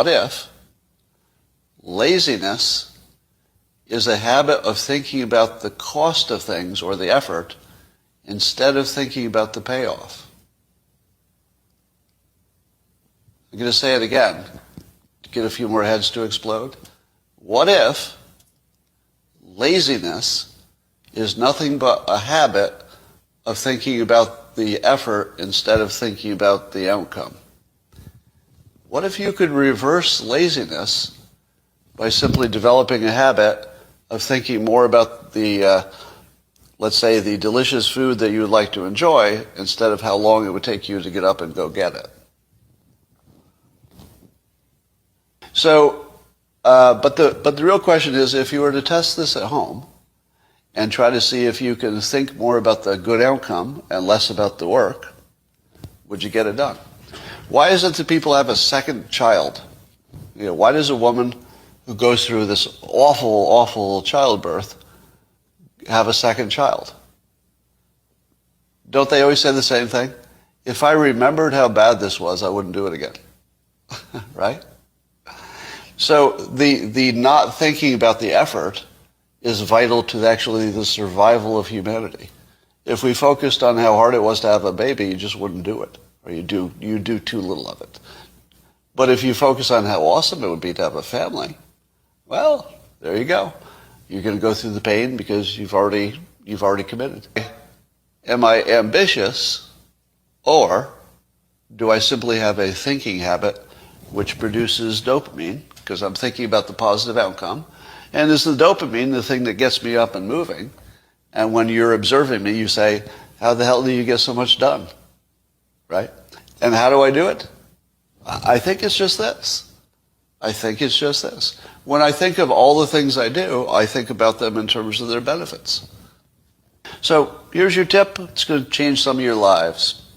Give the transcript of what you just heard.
What if laziness is a habit of thinking about the cost of things or the effort instead of thinking about the payoff? I'm going to say it again to get a few more heads to explode. What if laziness is nothing but a habit of thinking about the effort instead of thinking about the outcome? What if you could reverse laziness by simply developing a habit of thinking more about the, let's say, the delicious food that you would like to enjoy instead of how long it would take you to get up and go get it? So, but the real question is, if you were to test this at home and try to see if you can think more about the good outcome and less about the work, would you get it done? Why is it that people have a second child? You know, why does a woman who goes through this awful, awful childbirth have a second child? Don't they always say the same thing? If I remembered how bad this was, I wouldn't do it again. Right? So the not thinking about the effort is vital to actually the survival of humanity. If we focused on how hard it was to have a baby, you just wouldn't do it. Or you do too little of it. But if you focus on how awesome it would be to have a family, well, there you go. You're going to go through the pain because you've already committed. Am I ambitious, or do I simply have a thinking habit which produces dopamine because I'm thinking about the positive outcome? And is the dopamine the thing that gets me up and moving? And when you're observing me, you say, how the hell do you get so much done? Right? And how do I do it? I think it's just this. I think it's just this. When I think of all the things I do, I think about them in terms of their benefits. So here's your tip. It's going to change some of your lives.